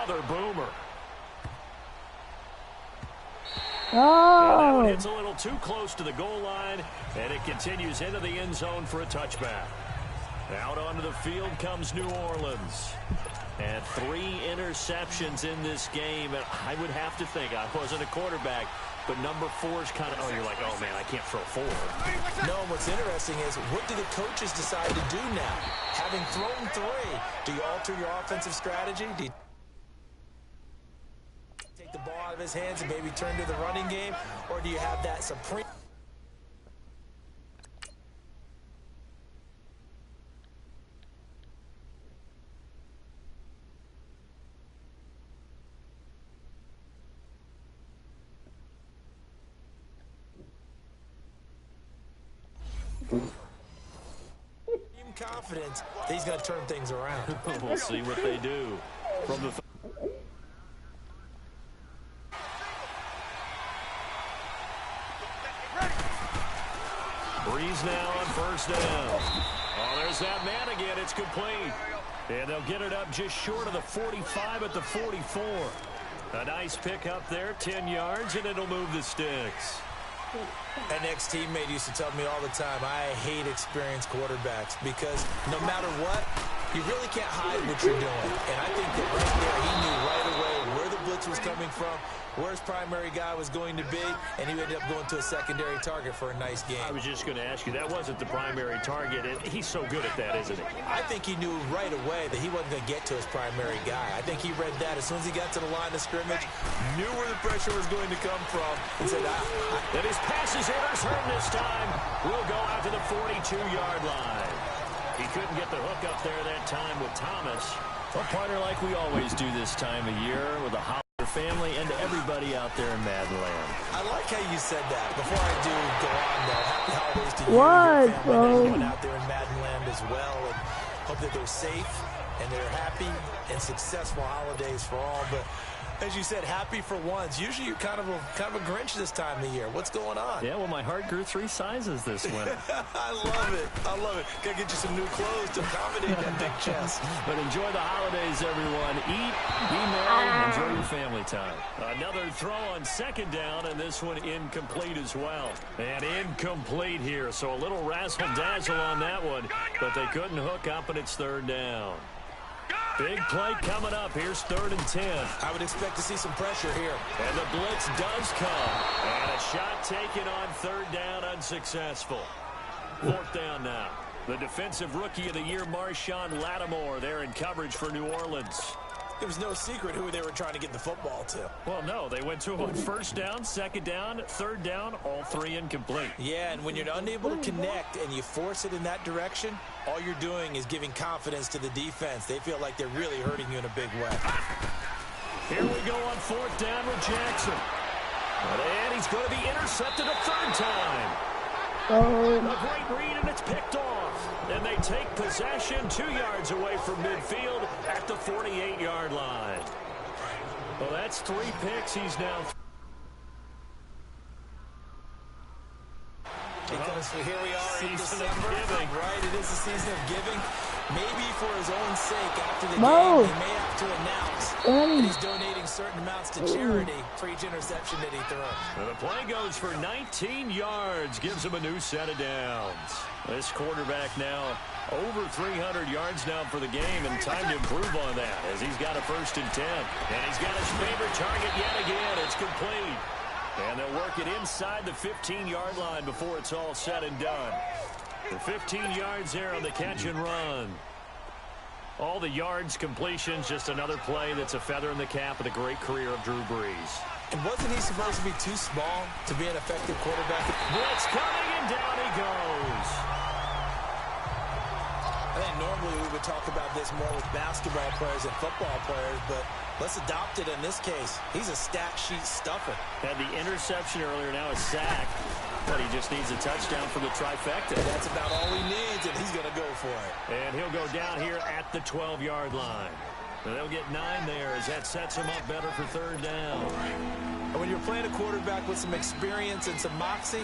Another boomer. Oh. And that one hits a little too close to the goal line, and it continues into the end zone for a touchback. Out onto the field comes New Orleans. And 3 interceptions in this game. And I would have to think, I wasn't a quarterback, but number 4 is kind of, oh, you're like, oh, man, I can't throw 4. No, what's interesting is, what do the coaches decide to do now? Having thrown 3, do you alter your offensive strategy? Do you take the ball out of his hands and maybe turn to the running game? Or do you have that supreme... confidence that he's going to turn things around. We'll see what they do. From the Breeze now on first down. Oh, there's that man again. It's complete. And they'll get it up just short of the 45 at the 44. A nice pick up there, 10 yards, and it'll move the sticks. An ex-teammate used to tell me all the time, I hate experienced quarterbacks because no matter what, you really can't hide what you're doing. And I think that right there, he knew right away where the blitz was coming from, where his primary guy was going to be, and he ended up going to a secondary target for a nice game. I was just going to ask you, that wasn't the primary target. He's so good at that, isn't he? I think he knew right away that he wasn't going to get to his primary guy. I think he read that as soon as he got to the line of scrimmage, knew where the pressure was going to come from, and said, And his pass is returned this time. Will go out to the 42-yard line. He couldn't get the hook up there that time with Thomas. Well, partner, like we always do this time of year with a holiday family and everybody out there in Madden land. I like how you said that. Before I do go on, though, happy holidays to you What, and your family bro? and everyone out there in Madden land as well. And hope that they're safe and they're happy and successful holidays for all. But as you said, happy for once. Usually you're kind of a Grinch this time of year. What's going on? Yeah, well, my heart grew 3 sizes this winter. I love it. I love it. Gotta get you some new clothes to accommodate that big chest. But enjoy the holidays, everyone. Eat, be merry, enjoy your family time. Another throw on second down, and this one incomplete as well. And incomplete here, so a little razzle-dazzle on that one, but they couldn't hook up, and it's third down. Big play coming up. Here's 3rd and 10. I would expect to see some pressure here. And the blitz does come. And a shot taken on 3rd down, unsuccessful. 4th down now. The defensive rookie of the year, Marshawn Lattimore, there in coverage for New Orleans. It was no secret who they were trying to get the football to. Well, no, they went to him on 1st down, 2nd down, 3rd down, all 3 incomplete. Yeah, and when you're unable to connect and you force it in that direction, all you're doing is giving confidence to the defense. They feel like they're really hurting you in a big way. Here we go on 4th down with Jackson. And he's going to be intercepted a 3rd time. Oh. A great read, and it's picked off. And they take possession 2 yards away from midfield at the 48-yard line. Well, that's 3 picks. He's now... Because here we are in Season of December, giving. right? It is the season of giving. Maybe for his own sake, after the Mo. game, he may have to announce that he's donating certain amounts to charity for each interception that he throws. And the play goes for 19 yards, gives him a new set of downs. This quarterback now over 300 yards now for the game, and time to improve on that as he's got a 1st and 10. And he's got his favorite target yet again. It's complete. And they'll work it inside the 15-yard line before it's all said and done. The 15 yards there on the catch and run. All the yards, completions, just another play that's a feather in the cap of the great career of Drew Brees. And wasn't he supposed to be too small to be an effective quarterback? Blitz coming, and down he goes. I think normally we would talk about this more with basketball players and football players, but let's adopt it in this case. He's a stat sheet stuffer. Had the interception earlier, now a sack. But he just needs a touchdown for the trifecta. That's about all he needs, and he's going to go for it. And he'll go down here at the 12-yard line. They'll get 9 there as that sets them up better for third down. And when you're playing a quarterback with some experience and some moxie,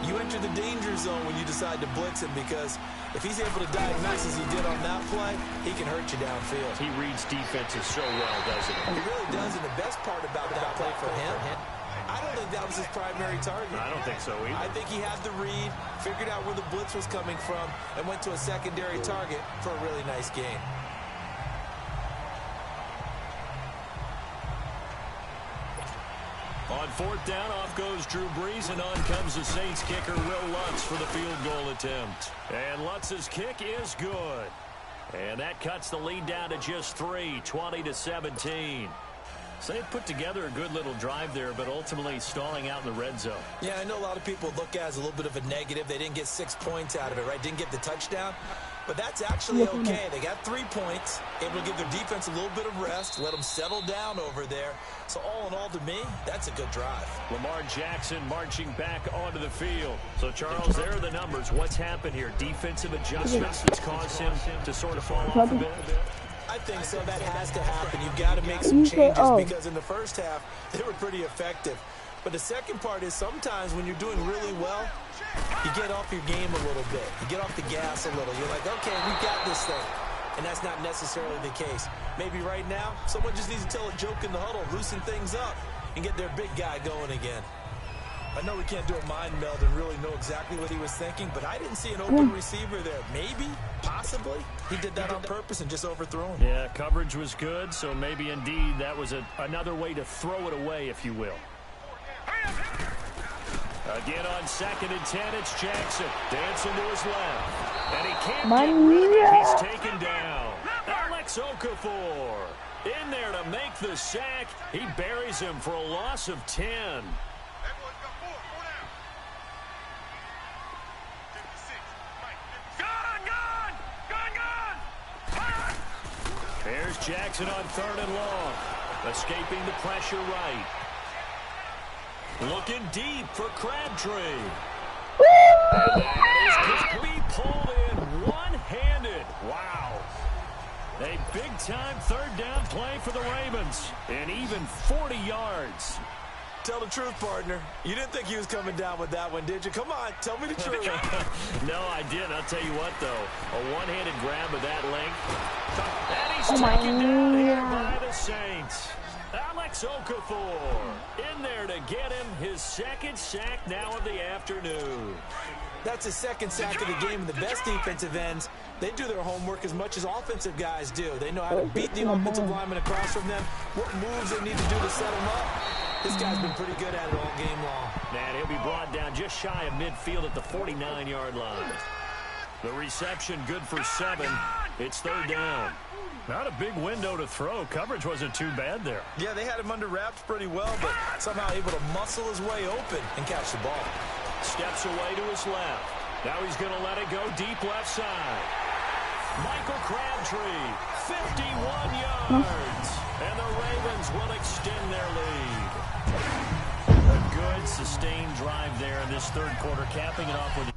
you enter the danger zone when you decide to blitz him, because if he's able to diagnose as he did on that play, he can hurt you downfield. He reads defenses so well, doesn't he? He really does, and the best part about that play for him, I don't think that was his primary target. I don't think so either. I think he had the read, figured out where the blitz was coming from, and went to a secondary target for a really nice gain. On fourth down, off goes Drew Brees, and on comes the Saints kicker, Will Lutz, for the field goal attempt. And Lutz's kick is good. And that cuts the lead down to just 3, 20-17. So they put together a good little drive there, but ultimately stalling out in the red zone. Yeah, I know a lot of people look at it as a little bit of a negative. They didn't get 6 points out of it, right? Didn't get the touchdown. But that's actually okay. They got 3 points, able to give their defense a little bit of rest, let them settle down over there. So all in all, to me, that's a good drive. Lamar Jackson marching back onto the field. So, Charles, there are the numbers. What's happened here? Defensive adjustments that's caused him to sort of fall off a bit? I think so. That has to happen. You've got to make some changes, because in the first half, they were pretty effective. But the second part is sometimes when you're doing really well, you get off your game a little bit. You get off the gas a little. You're like, okay, we got this thing. And that's not necessarily the case. Maybe right now, someone just needs to tell a joke in the huddle, loosen things up, and get their big guy going again. I know we can't do a mind meld and really know exactly what he was thinking, but I didn't see an open receiver there. Maybe, possibly, he did that on purpose and just overthrew him. Yeah, coverage was good, so maybe indeed that was another way to throw it away, if you will. Again on 2nd and 10, it's Jackson. Dancing to his left. And he can't get rid of it. He's taken down. Alex Okafor in there to make the sack. He buries him for a loss of 10. There's Jackson on 3rd and long. Escaping the pressure right. Looking deep for Crabtree. And that is complete, pulled in one-handed. Wow. A big-time 3rd down play for the Ravens. And even 40 yards. Tell the truth, partner. You didn't think he was coming down with that one, did you? Come on, tell me the truth. No, I didn't. I'll tell you what, though. A one-handed grab of that length. And he's taken down here by the Saints. Alex Okafor in there to get him his 2nd sack now of the afternoon. That's his 2nd sack of the game, and the best defensive ends, they do their homework as much as offensive guys do. They know how to beat the offensive lineman across from them, what moves they need to do to set them up. This guy's been pretty good at it all game long. And he'll be brought down just shy of midfield at the 49-yard line. The reception good for 7. It's 3rd down. Not a big window to throw. Coverage wasn't too bad there. Yeah, they had him under wraps pretty well, but somehow able to muscle his way open and catch the ball. Steps away to his left. Now he's going to let it go deep left side. Michael Crabtree, 51 yards. And the Ravens will extend their lead. A good, sustained drive there in this 3rd quarter, capping it off with